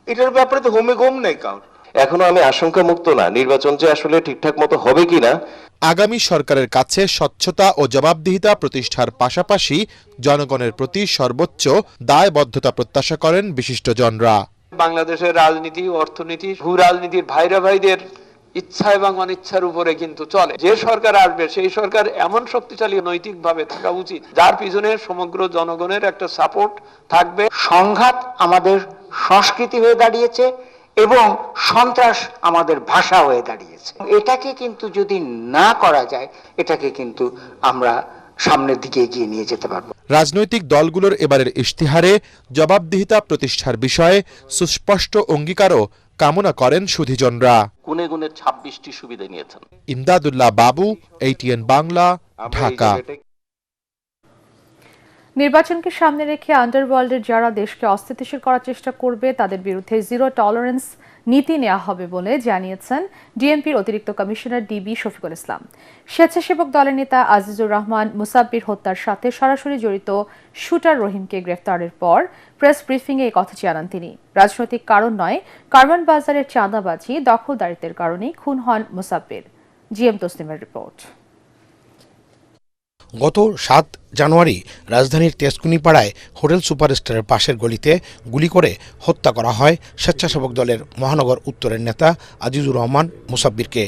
এটার ব্যাপারে তো হোমে গম নেই কারণ। এখনো আমি আশঙ্কা মুক্ত না নির্বাচন যে আসলে ঠিকঠাক মতো হবে কিনা। আগামী সরকারের কাছে স্বচ্ছতা ও জবাবদিহিতা প্রতিষ্ঠার পাশাপাশি জনগণের প্রতি সর্বোচ্চ দায়বদ্ধতা প্রত্যাশা করেন বিশিষ্টজনরা। বাংলাদেশের রাজনীতি, অর্থনীতি, ভূ রাজনীতির ভাইরা ভাইদের ইচ্ছা এবং অনিচ্ছার উপরে কিন্তু চলে। যে সরকার আসবে সেই সরকার এমন শক্তিশালী নৈতিকভাবে থাকা উচিত যার পিছনে সমগ্র জনগণের একটা সাপোর্ট থাকবে। সংঘাত আমাদের সংস্কৃতি হয়ে দাঁড়িয়েছে এবং সন্ত্রাস আমাদের ভাষা হয়ে দাঁড়িয়েছে। এটাকে কিন্তু যদি না করা যায়, এটাকে কিন্তু আমরা সামনের দিকে এগিয়ে নিয়ে যেতে পারবো। রাজনৈতিক দলগুলোর এবারের ইশতেহারে জবাবদিহিতা প্রতিষ্ঠার বিষয়ে সুস্পষ্ট অঙ্গীকারও কামনা করেন সুধীজনরা। গুনে গুনে 26টি সুবিধা নিয়েছেন। ইমদাদুল্লাহ বাবু, ATN বাংলা, ঢাকা। নির্বাচনকে সামনে রেখে আন্ডারওয়ার্ল্ডের যারা দেশকে অস্থিতিশীল করার চেষ্টা করবে তাদের বিরুদ্ধে জিরো টলারেন্স নীতি নেওয়া হবে বলে জানিয়েছেন ডিএমপির অতিরিক্ত কমিশনার DB শফিকুল ইসলাম। স্বেচ্ছাসেবক দলের নেতা আজিজুর রহমান মুসাব্বির হত্যার সাথে সরাসরি জড়িত শুটার রহিমকে গ্রেফতারের পর প্রেস ব্রিফিংয়ে এই কথা জানান তিনি। রাজনৈতিক কারণ নয়, কারওয়ান বাজারের চাঁদাবাজি, দখলদারিত্বের কারণেই খুন হন মুসাব্বির। GM তসলিমের report. গত 7 জানুয়ারি রাজধানীর তেজকুনিপাড়ায় হোটেল সুপারস্টারের পাশের গলিতে গুলি করে হত্যা করা হয় স্বেচ্ছাসেবক দলের মহানগর উত্তরের নেতা আজিজুর রহমান মুসাব্বিরকে।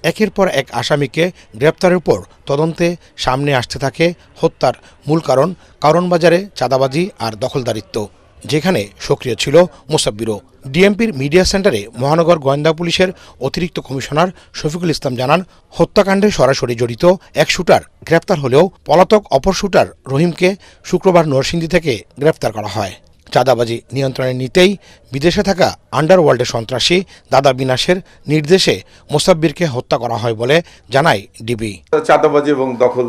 একের পর এক আসামিকে গ্রেপ্তারের পর তদন্তে সামনে আসতে থাকে হত্যার মূল কারণ বাজারে চাঁদাবাজি আর দখলদারিত্ব, যেখানে সক্রিয় ছিল মুসাব্বিরও। ডিএমপির মিডিয়া সেন্টারে মহানগর গোয়েন্দা পুলিশের অতিরিক্ত কমিশনার শফিকুল ইসলাম জানান, হত্যাকাণ্ডে সরাসরি জড়িত এক শুটার গ্রেপ্তার হলেও পলাতক অপর শুটার রহিমকে শুক্রবার নরসিংদী থেকে গ্রেপ্তার করা হয়। চাঁদাবাজি নিয়ন্ত্রণে নিতেই বিদেশে থাকা আন্ডারওয়ার্ল্ডের সন্ত্রাসী দাদা বিনাশের নির্দেশে মুসাব্বিরকে হত্যা করা হয় বলে জানায় ডিবি। চাঁদাবাজি এবং দখল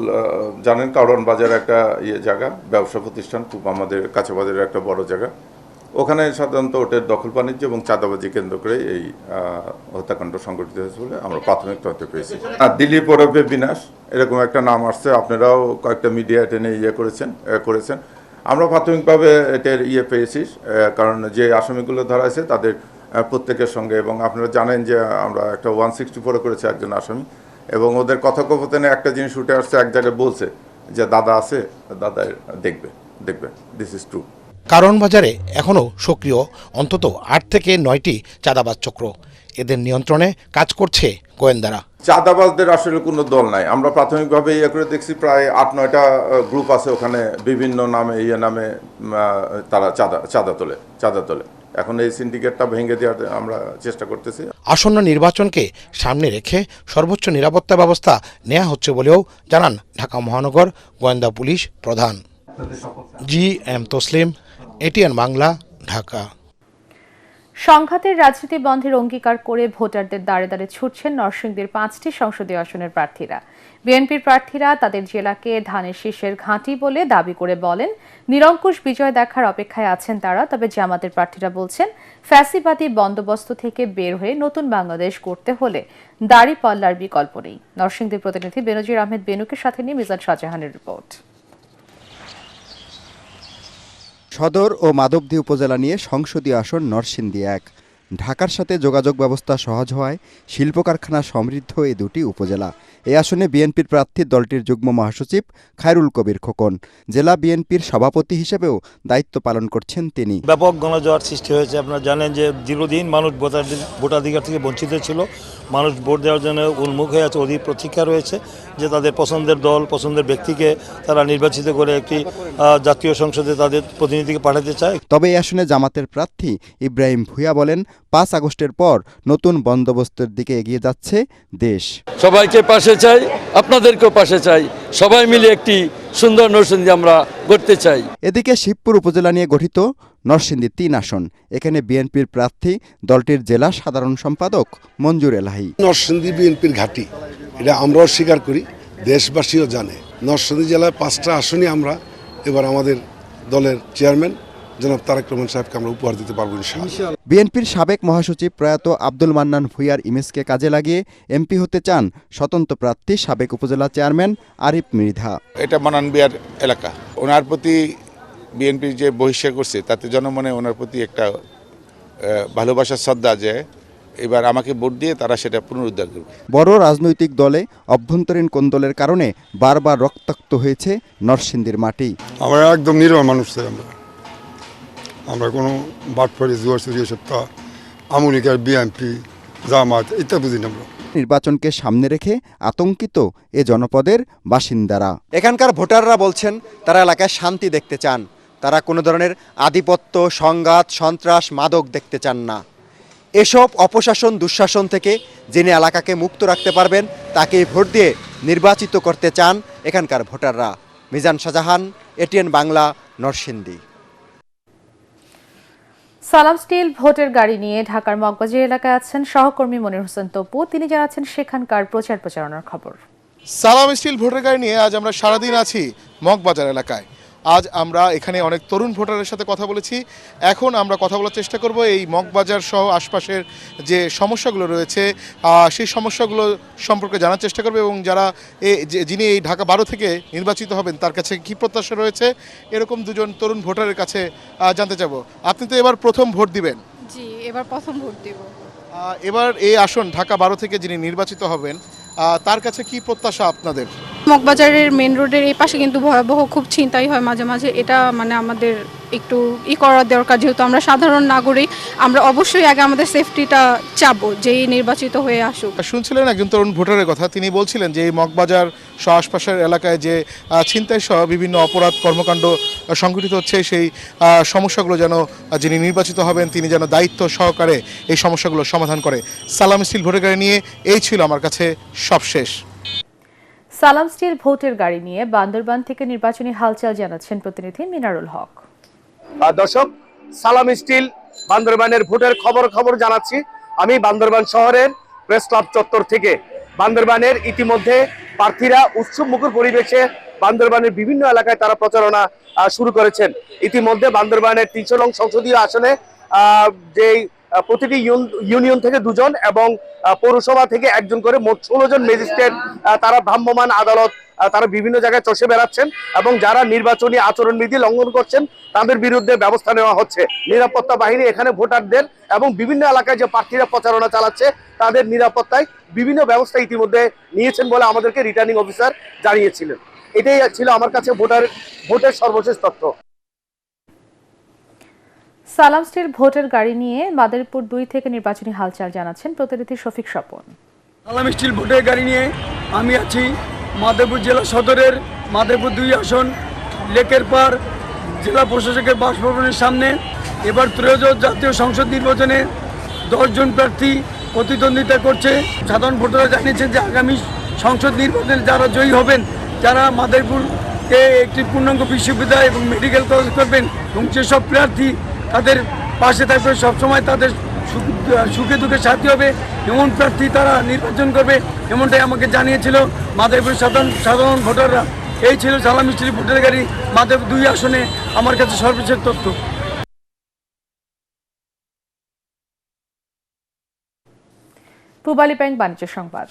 জানেন, কারওয়ান বাজার একটা জায়গা, ব্যবসা প্রতিষ্ঠান, খুব আমাদের কাছে বাজারের একটা বড় জায়গা। ওখানে সাধারণত ওটের দখল বাণিজ্য এবং চাঁদাবাজি কেন্দ্র করে এই হত্যাকাণ্ড সংঘটিত হয়েছে বলে আমরা প্রাথমিক তথ্য পেয়েছি। দিলীপ ওরফে বিনাশ এরকম একটা নাম আসছে, আপনারাও কয়েকটা মিডিয়া টেনে করেছেন। আমরা প্রাথমিকভাবে এটার পেয়েছি, কারণ যে আসামিগুলো ধরা হয়েছে তাদের প্রত্যেকের সঙ্গে, এবং আপনারা জানেন যে আমরা একটা 164 করেছি একজন আসামি, এবং ওদের কথোপকথনে একটা জিনিস উঠে আসছে, এক জায়গায় বলছে যে দাদা আছে, দাদা দেখবে। This is true. কারওয়ান বাজারে এখনও সক্রিয় অন্তত 8 থেকে 9টি চাঁদাবাজ চক্র। এদের নিয়ন্ত্রণে কাজ করছে গোয়েন্দারা। চাঁদাবাজদের আসলে কোনো দল নাই, আমরা প্রাথমিকভাবে করে দেখছি প্রায় 8-9টা গ্রুপ আছে ওখানে, বিভিন্ন নামে তারা চাঁদা তোলে। এখন এই সিন্ডিকেটটা ভেঙে দেওয়ার আমরা চেষ্টা করতেছি। আসন্ন নির্বাচনকে সামনে রেখে সর্বোচ্চ নিরাপত্তা ব্যবস্থা নেওয়া হচ্ছে বলেও জানান ঢাকা মহানগর গোয়েন্দা পুলিশ প্রধান। GM Taslim, ATN Bangla, Dhaka. সংঘাতের রাজনীতি বন্ধের অঙ্গীকার করে ভোটারদের দ্বারে দ্বারে ছুটছেন নরসিংদীর 5টি সংসদীয় আসনের প্রার্থীরা। বিএনপির প্রার্থীরা তাদের জেলাকে ধানের শীষের ঘাঁটি বলে দাবি করে বলেন, নিরঙ্কুশ বিজয় দেখার অপেক্ষায় আছেন তারা। তবে জামাতের প্রার্থীরা বলছেন, ফ্যাসিবাদী বন্দোবস্ত থেকে বের হয়ে নতুন বাংলাদেশ গড়তে হলে দাঁড়িপাল্লার বিকল্প নেই। নরসিংদীর প্রতিনিধি বেনজির আহমেদ বেনুকে সাথে নিয়ে মিজান শাহজাহানের রিপোর্ট। সদর ও মাধবদী উপজেলা নিয়ে সংসদীয় আসন নরসিংদী 1। ঢাকার সাথে যোগাযোগ ব্যবস্থা সহজ হওয়ায় শিল্প কারখানা সমৃদ্ধ এই দুটি উপজেলা। এই আসনে বিএনপির প্রার্থী দলটির যুগ্ম মহাসচিব খায়রুল কবির খোকন। জেলা বিএনপির সভাপতি হিসেবেও দায়িত্ব পালন করছেন তিনি। ব্যাপক গণজোয়ার সৃষ্টি হয়েছে। আপনারা জানেন যে দীর্ঘদিন মানুষ ভোটাধিকার থেকে বঞ্চিত ছিল। মানুষ ভোট দেওয়ার জন্য উন্মুখ হয়ে আছে, অধীর প্রতীক্ষা রয়েছে যে তাদের পছন্দের দল, পছন্দের ব্যক্তিকে তারা নির্বাচিত করে একটি জাতীয় সংসদে তাদের প্রতিনিধিকে পাঠাতে চায়। তবে এই আসনে জামাতের প্রার্থী ইব্রাহিম ভূঁইয়া বলেন, 5 আগস্টের পর নতুন বন্দোবস্তের দিকে এগিয়ে যাচ্ছে দেশ। সবাইকে পাশে চাই, আপনাদেরকেও পাশে চাই, সবাই মিলে একটি সুন্দর নরসিংদী আমরা গড়তে চাই। এদিকে শিবপুর উপজেলা নিয়ে গঠিত নরসিংদী 3 আসন। এখানে বিএনপির প্রার্থী দলটির জেলা সাধারণ সম্পাদক মঞ্জুর এলাহি। নরসিংদী বিএনপির ঘাঁটি, এটা আমরাও স্বীকার করি, দেশবাসীও জানে। নরসিংদী জেলায় 5টা আসনই আমরা এবার আমাদের দলের চেয়ারম্যান জনাব তারেক রহমান সাহেবকে আমরা উপহার দিতে পারবো ইনশাআল্লাহ। বিএনপির সাবেক মহাসচিব প্রয়াত আব্দুল মান্নান ভূঁইয়ার ইমেজকে কাজে লাগিয়ে এমপি হতে চান স্বতন্ত্র প্রার্থী সাবেক উপজেলা চেয়ারম্যান আরিফ মৃধা। এটা মান্নান বিয়ার এলাকা, ওনার প্রতি বিএনপি যে বহিষ্কার করছে তাতে জনমনে ওনার প্রতি একটা ভালোবাসার শ্রদ্ধা, যে এবার আমাকে ভোট দিয়ে তারা সেটা পুনরুদ্ধার করবে। বড় রাজনৈতিক দলে অভ্যন্তরীণ কোন্দলের কারণে বারবার রক্তাক্ত হয়েছে নরসিংদীর মাটি। আমরা একদম নির্মল মানুষ চাই, আমরা কোনো বাটফারি জুয়ারচুরি এসব তা আমলিকার বিএনপি জামাত এটা বুঝি না। নির্বাচনকে সামনে রেখে আতঙ্কিত এ জনপদের বাসিন্দারা। এখানকার ভোটাররা বলছেন, তারা এলাকায় শান্তি দেখতে চান। তারা কোনো ধরনের আধিপত্য, সংঘাত, সন্ত্রাস, মাদক দেখতে চান না। এসব অপশাসন, দুঃশাসন থেকে যিনি এলাকাকে মুক্ত রাখতে পারবেন তাকেই ভোট দিয়ে নির্বাচিত করতে চান এখানকার ভোটাররা। মিজান শাহজাহান, এটিএন বাংলা, নরসিংদী। সালাম স্টিল ভোটের গাড়ি নিয়ে ঢাকার মগবাজার এলাকায় আছেন সহকর্মী মনির হোসেন তপু। তিনি জানাচ্ছেন সেখানকার প্রচার প্রচারণার খবর। সালাম স্টিল ভোটের গাড়ি নিয়ে আজ আমরা সারাদিন আছি মগবাজার এলাকায়। আজ আমরা এখানে অনেক তরুণ ভোটারের সাথে কথা বলেছি। এখন আমরা কথা বলার চেষ্টা করব এই মগবাজার সহ আশপাশের যে সমস্যাগুলো রয়েছে সেই সমস্যাগুলো সম্পর্কে জানার চেষ্টা করব, এবং যারা যিনি এই ঢাকা 12 থেকে নির্বাচিত হবেন তার কাছে কী প্রত্যাশা রয়েছে এরকম দুজন তরুণ ভোটারের কাছে জানতে চাবো। আপনি তো এবার প্রথম ভোট দিবেন? জি, এবার প্রথম ভোট দেব। এবার এই আসন ঢাকা 12 থেকে যিনি নির্বাচিত হবেন তার কাছে কি প্রত্যাশা আপনাদের? মগবাজারের মেন রোডের এই পাশে কিন্তু ভয়াবহ খুব ছিনতাই হয় মাঝে মাঝে। এটা মানে আমাদের একটু করা দরকার, যেহেতু আমরা সাধারণ নাগরিক। আমরা অবশ্যই আগে আমাদের সেফটিটা চাবো যেই নির্বাচিত হয়ে আসুক। শুনছিলেন একজন তরুণ ভোটারের কথা। তিনি বলছিলেন যে এই মগবাজার সহ আশপাশের এলাকায় যে ছিনতাই সহ বিভিন্ন অপরাধ কর্মকাণ্ড সংঘটিত হচ্ছে, সেই সমস্যাগুলো যেন যিনি নির্বাচিত হবেন তিনি যেন দায়িত্ব সহকারে এই সমস্যাগুলো সমাধান করে। সালাম স্টিল ভোটের গাড়ি নিয়ে এই ছিল আমার কাছে সবশেষ। সালাম স্টিল ভোটের গাড়ি নিয়ে বান্দরবান থেকে নির্বাচনী হালচাল জানাচ্ছেন প্রতিনিধি মিনারুল হক। দর্শক, সালাম স্টিল বান্দরবানের ভোটের খবর জানাচ্ছি আমি বান্দরবান শহরের প্রেস ক্লাব চত্বর থেকে। বান্দরবানের ইতিমধ্যে প্রার্থীরা উৎসব মুখর পরিবেশে বান্দরবানের বিভিন্ন এলাকায় তারা প্রচারণা শুরু করেছেন। ইতিমধ্যে বান্দরবানের 300 নং সংসদীয় আসনে যেই প্রতিটি ইউনিয়ন থেকে 2 জন এবং পৌরসভা থেকে 1 জন করে মোট 16 জন ম্যাজিস্ট্রেট তারা ভ্রাম্যমাণ আদালত তারা বিভিন্ন জায়গায় চষে বেড়াচ্ছেন, এবং যারা নির্বাচনী আচরণবিধি লঙ্ঘন করছেন তাদের বিরুদ্ধে ব্যবস্থা নেওয়া হচ্ছে। নিরাপত্তা বাহিনী এখানে ভোটারদের এবং বিভিন্ন এলাকায় যে প্রার্থীরা প্রচারণা চালাচ্ছে তাদের নিরাপত্তায় বিভিন্ন ব্যবস্থা ইতিমধ্যে নিয়েছেন বলে আমাদেরকে রিটার্নিং অফিসার জানিয়েছিলেন। এটাই ছিল আমার কাছে ভোটের সর্বশেষ তথ্য। সালাম স্টিল ভোটের গাড়ি নিয়ে মাদারীপুর 2 থেকে নির্বাচনী হালচাল জানাচ্ছেন প্রতিনিধি শফিক স্বপন। সালাম স্টিল ভোটের গাড়ি নিয়ে আমি আছি মাদারীপুর জেলা সদরের মাদারীপুর 2 আসন লেকের পার জেলা প্রশাসকের বাসভবনের সামনে। এবার ত্রয়োদশ জাতীয় সংসদ নির্বাচনে 10 জন প্রার্থী প্রতিদ্বন্দ্বিতা করছে। সাধারণ ভোটাররা জানিয়েছেন যে আগামী সংসদ নির্বাচনে যারা জয়ী হবেন, যারা মাদারীপুরকে একটি পূর্ণাঙ্গ বিশ্ববিদ্যালয় এবং মেডিকেল কলেজ করবেন, এবং যেসব প্রার্থী তাদের পাশে থাকবে, সবসময় তাদের সুখে দুঃখে সাথী হবে এমন প্রার্থী তারা নির্বাচন করবে, এমনটাই আমাকে জানিয়েছিল মাদারীপুর সাধারণ ভোটাররা। এই ছিল সালাম স্টিল ভোটের গাড়ি মাদারীপুর 2 আসনে আমার কাছে সর্বশেষ তথ্য। পূবালী ব্যাংক বাণিজ্য সংবাদ।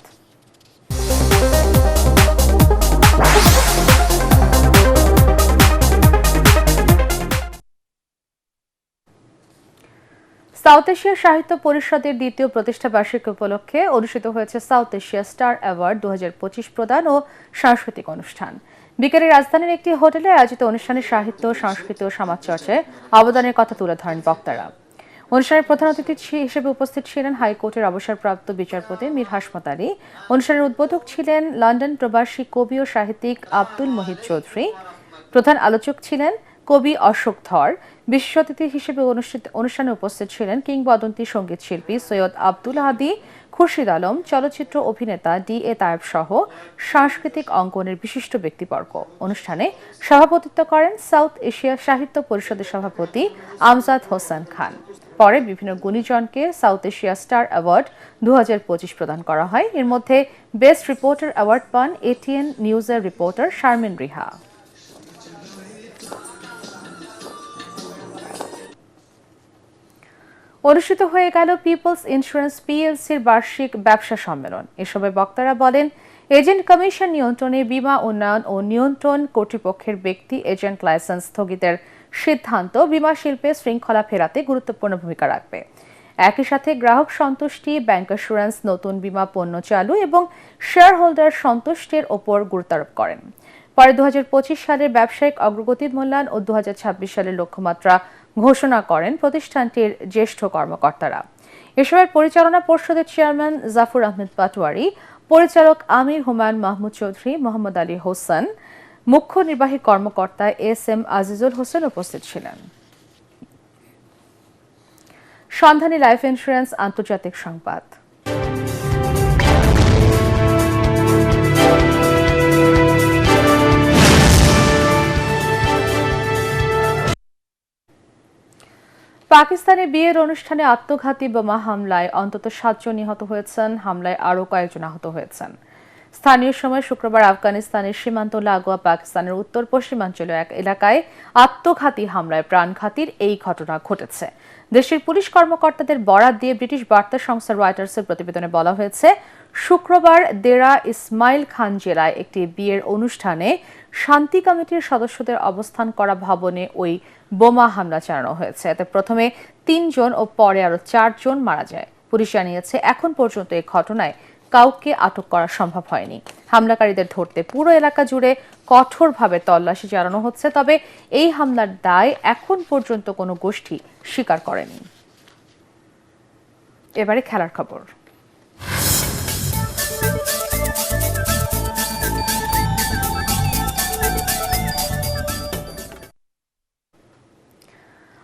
সাউথ এশিয়া সাহিত্য পরিষদের দ্বিতীয় প্রতিষ্ঠা বার্ষিকী উপলক্ষে অনুষ্ঠিত হয়েছে সাউথ এশিয়া স্টার অ্যাওয়ার্ড 2025 প্রদান ও সাংস্কৃতিক অনুষ্ঠান। বিকেলে রাজধানীর একটি হোটেলে আয়োজিত অনুষ্ঠানে সাহিত্য, সংস্কৃতি ও সমাজচর্চায় অবদানের কথা তুলে ধরেন বক্তারা। অনুষ্ঠানের প্রধান অতিথি হিসেবে উপস্থিত ছিলেন হাইকোর্টের অবসরপ্রাপ্ত বিচারপতি মীর হাশমত আলী। অনুষ্ঠানের উদ্বোধক ছিলেন লন্ডন প্রবাসী কবি ও সাহিত্যিক আব্দুল মহিদ চৌধুরী। প্রধান আলোচক ছিলেন কবি অশোক ধর। বিশেষ অতিথি হিসেবে অনুষ্ঠানে উপস্থিত ছিলেন কিংবদন্তি সঙ্গীত শিল্পী সৈয়দ আব্দুল হাদি, খুরশিদ আলম, চলচ্চিত্র অভিনেতা DA তায়েব সহ সাংস্কৃতিক অঙ্গনের বিশিষ্ট ব্যক্তিবর্গ। অনুষ্ঠানে সভাপতিত্ব করেন সাউথ এশিয়া সাহিত্য পরিষদের সভাপতি আমজাদ হোসেন খান। পরে বিভিন্ন গুণীজনকে সাউথ এশিয়া স্টার অ্যাওয়ার্ড 2025 প্রদান করা হয়। এর মধ্যে বেস্ট রিপোর্টার অ্যাওয়ার্ড পান ATN নিউজের রিপোর্টার শারমিন রিহা। অনুষ্ঠিত হয়ে গেল পিপলস ইন্স্যুরেন্স PLCর বার্ষিক ব্যবসা সম্মেলন। এসবে বক্তারা বলেন, এজেন্ট কমিশন নিয়ন্ত্রণে বীমা উন্নয়ন ও নিয়ন্ত্রণ কর্তৃপক্ষের ব্যক্তি এজেন্ট লাইসেন্স স্থগিতের সিদ্ধান্ত বীমা শিল্পে শৃঙ্খলা ফেরাতে গুরুত্বপূর্ণ ভূমিকা রাখবে। একই সাথে গ্রাহক সন্তুষ্টি, ব্যাংক অ্যাসুরেন্স, নতুন বীমা পণ্য চালু এবং শেয়ার হোল্ডার সন্তুষ্টির ওপর গুরুত্বারোপ করেন। পরে 2025 সালের ব্যবসায়িক অগ্রগতির মূল্যায়ন ও 2026 সালের লক্ষ্যমাত্রা ঘোষণা করেন প্রতিষ্ঠানটির জ্যেষ্ঠ কর্মকর্তারা। এসবের পরিচালনা পর্ষদের চেয়ারম্যান জাফর আহমেদ পাটোয়ারি, পরিচালক আমির হুমায়ুন মাহমুদ চৌধুরী, মোহাম্মদ আলী হোসেন, মুখ্য নির্বাহী কর্মকর্তা SM আজিজুল হোসেন উপস্থিত ছিলেন। সন্ধানী লাইফ ইন্স্যুরেন্স আন্তর্জাতিক সংবাদ। পাকিস্তানে বিয়ের অনুষ্ঠানে আত্মঘাতী বোমা হামলায় অন্তত 7 জন নিহত হয়েছেন। হামলায় আরও কয়েকজন আহত হয়েছেন। স্থানীয় সময় শুক্রবার আফগানিস্তানের সীমান্ত লাগোয়া পাকিস্তানের উত্তর পশ্চিমাঞ্চলীয় এক এলাকায় আত্মঘাতী হামলায় প্রাণঘাতীর এই ঘটনা ঘটেছে। দেশের পুলিশ কর্মকর্তাদের বরাত দিয়ে ব্রিটিশ বার্তা সংস্থা রয়টার্সের প্রতিবেদনে বলা হয়েছে, শুক্রবার দেরা ইসমাইল খান জেলায় একটি বিয়ের অনুষ্ঠানে শান্তি কমিটির সদস্যদের অবস্থান করা ভবনে ওই বোমা হামলা চালানো হয়েছে। এতে প্রথমে 3 জন ও পরে আরও 4 জন মারা যায়। পুলিশ জানিয়েছে, এখন পর্যন্ত এই ঘটনায় কাউকে আটক করা সম্ভব হয়নি। হামলাকারীদের ধরতে পুরো এলাকা জুড়ে কঠোরভাবে তল্লাশি চালানো হচ্ছে। তবে এই হামলার দায় এখন পর্যন্ত কোনো গোষ্ঠী স্বীকার করেনি। এবারে খেলার খবর।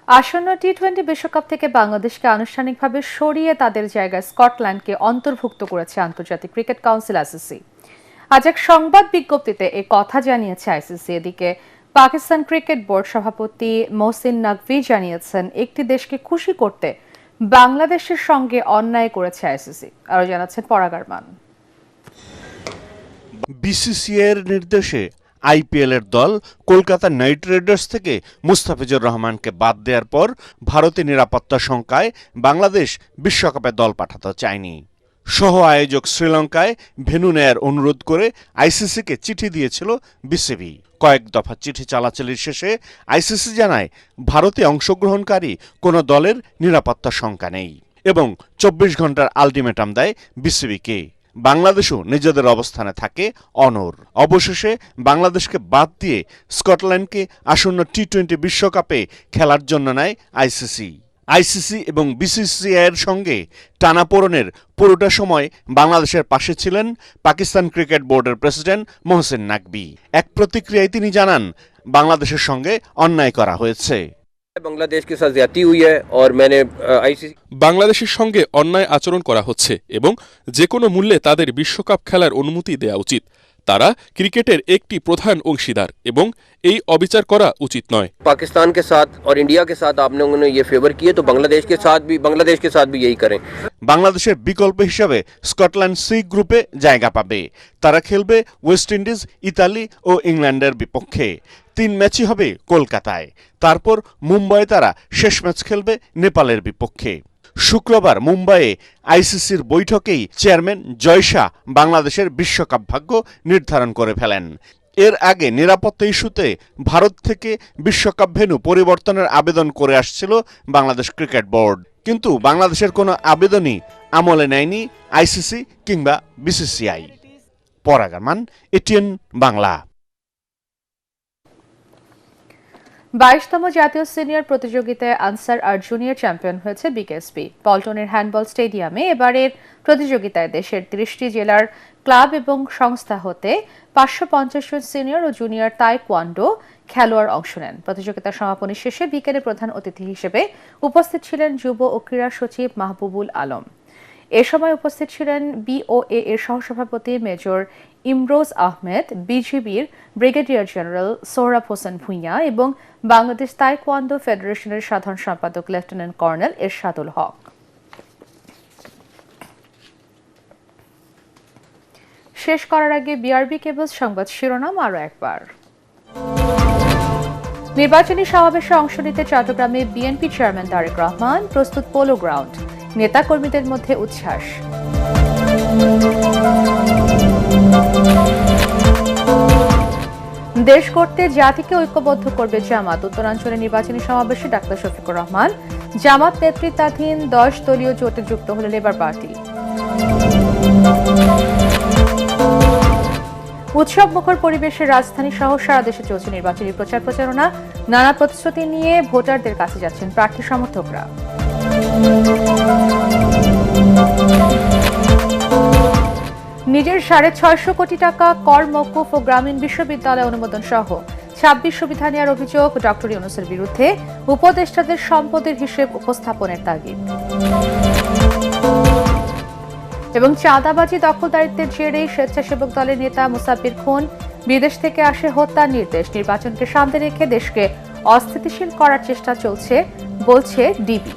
আসন্ন T20 বিশ্বকাপ থেকে বাংলাদেশকে আনুষ্ঠানিকভাবে সরিয়ে তাদের জায়গায় স্কটল্যান্ডকে অন্তর্ভুক্ত করেছে আন্তর্জাতিক ক্রিকেট কাউন্সিল ICC। আজ এক সংবাদ বিজ্ঞপ্তিতে এ কথা জানিয়েছে ICC। এদিকে পাকিস্তান ক্রিকেট বোর্ড সভাপতি মোহসিন নাকভি জানিয়েছেন, একটি দেশকে খুশি করতে বাংলাদেশের সঙ্গে অন্যায় করেছে ICC। আরও জানাচ্ছেন পরাগ আরমান। BCCI-এর নির্দেশে IPL-এর দল কলকাতা নাইট রাইডার্স থেকে মুস্তাফিজুর রহমানকে বাদ দেওয়ার পর ভারতের নিরাপত্তা শঙ্কায় বাংলাদেশ বিশ্বকাপে দল পাঠাতে চায়নি। সহ আয়োজক শ্রীলঙ্কায় ভেন্যু নেয়ার অনুরোধ করে ICC-কে চিঠি দিয়েছিল BCB। কয়েক দফা চিঠি চালাচালির শেষে ICC জানায়, ভারতে অংশগ্রহণকারী কোনো দলের নিরাপত্তা শঙ্কা নেই এবং 24 ঘন্টার আলটিমেটাম দেয় BCB-কে। বাংলাদেশও নিজেদের অবস্থানে থাকে অনড়। অবশেষে বাংলাদেশকে বাদ দিয়ে স্কটল্যান্ডকে আসন্ন T20 বিশ্বকাপে খেলার জন্য নেয় ICC এবং BCCI-এর সঙ্গে টানাপোড়েনের পুরোটা সময় বাংলাদেশের পাশে ছিলেন পাকিস্তান ক্রিকেট বোর্ডের প্রেসিডেন্ট মোহসিন নাকভি। এক প্রতিক্রিয়ায় তিনি জানান, বাংলাদেশের সঙ্গে অন্যায় করা হয়েছে। বাংলাদেশের সঙ্গে অন্যায় আচরণ করা হচ্ছে এবং যে কোনো মূল্যে তাদের বিশ্বকাপ খেলার অনুমতি দেওয়া উচিত। তারা ক্রিকেটের একটি প্রধান অংশীদার এবং এই অবিচার করা উচিত নয়। पाकिस्तान के साथ और इंडिया के साथ आप लोगों ने ये फेवर किए तो बांग्लादेश के साथ भी यही करें। বাংলাদেশের বিকল্প হিসাবে স্কটল্যান্ড সি গ্রুপে জায়গা পাবে। তারা খেলবে ওয়েস্ট ইন্ডিজ, ইতালি ও ইংল্যান্ডের বিপক্ষে। 3 ম্যাচই হবে কলকাতায়। তারপর মুম্বাইয়ে তারা শেষ ম্যাচ খেলবে নেপালের বিপক্ষে। শুক্রবার মুম্বাইয়ে আইসিসির বৈঠকেই চেয়ারম্যান জয় শাহ বাংলাদেশের বিশ্বকাপ ভাগ্য নির্ধারণ করে ফেলেন। এর আগে নিরাপত্তা ইস্যুতে ভারত থেকে বিশ্বকাপ ভেন্যু পরিবর্তনের আবেদন করে আসছিল বাংলাদেশ ক্রিকেট বোর্ড, কিন্তু বাংলাদেশের কোনো আবেদনই আমলে নেয়নি আইসিসি কিংবা বিসিসিআই। পরাগ আরমান, এটিএন বাংলা। 22তম জাতীয় সিনিয়র প্রতিযোগিতায় আনসার আর জুনিয়র চ্যাম্পিয়ন হয়েছে বিকেএসপি। পল্টনের হ্যান্ডবল স্টেডিয়ামে এবারের প্রতিযোগিতায় দেশের 30টি জেলার ক্লাব এবং সংস্থা হতে 550 জন সিনিয়র ও জুনিয়র তাইকোয়ান্ডো খেলোয়াড় অংশ নেন। প্রতিযোগিতার সমাপনী শেষে বিকেলে প্রধান অতিথি হিসেবে উপস্থিত ছিলেন যুব ও ক্রীড়া সচিব মাহবুবুল আলম। এ সময় উপস্থিত ছিলেন বিওএ এর সহসভাপতি মেজর ইমরোজ আহমেদ, বিজিবির ব্রিগেডিয়ার জেনারেল সোহরাব হোসেন ভুঁইয়া এবং বাংলাদেশ তাইকোয়ান্ডো ফেডারেশনের সাধারণ সম্পাদক লেফটেন্যান্ট কর্নেল এরশাদুল হক। শেষ করার আগে বিআরবি কেবলস সংবাদ শিরোনাম আরও একবার। নির্বাচনী সমাবেশে অংশ নিতে চট্টগ্রামে বিএনপি চেয়ারম্যান তারেক রহমান, প্রস্তুত পোলো গ্রাউন্ড, নেতাকর্মীদের মধ্যে উচ্ছ্বাস। দেশ গড়তে জাতিকে ঐক্যবদ্ধ করবে জামাত, উত্তরাঞ্চলে নির্বাচনী সমাবেশে ডাক্তার শফিকুর রহমান। জামাত নেতৃত্বাধীন 10 দলীয় জোটে যুক্ত হল লেবার পার্টি। উৎসব মুখর পরিবেশে রাজধানী সহ সারা দেশে চলছে নির্বাচনী প্রচার প্রচারণা। নানা প্রতিশ্রুতি নিয়ে ভোটারদের কাছে যাচ্ছেন প্রার্থী সমর্থকরা। নিজের 650 কোটি টাকা কর মওকুফ ও গ্রামীণ বিশ্ববিদ্যালয় অনুমোদন সহ 26 সুবিধা নেওয়ার অভিযোগ ডক্টর ইউনূসের বিরুদ্ধে। উপদেষ্টাদের সম্পদের হিসেব উপস্থাপনের তাগিদ। এবং চাঁদাবাজি দখলদারিত্বের জেরে স্বেচ্ছাসেবক দলের নেতা মুসাব্বির খুন, বিদেশ থেকে আসে হত্যার নির্দেশ। নির্বাচনকে সামনে রেখে দেশকে অস্থিতিশীল করার চেষ্টা চলছে বলছে ডিবি।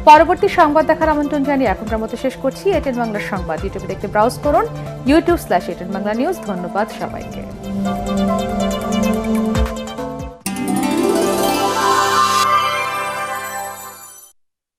পরবর্তী সংবাদ দেখার আমন্ত্রণ জানিয়ে এখনকার মতো শেষ করছি। এটিএন বাংলার সংবাদ ইউটিউবে দেখতে ব্রাউজ করুন, youtube/এটিএন বাংলা নিউজ। ধন্যবাদ সবাইকে।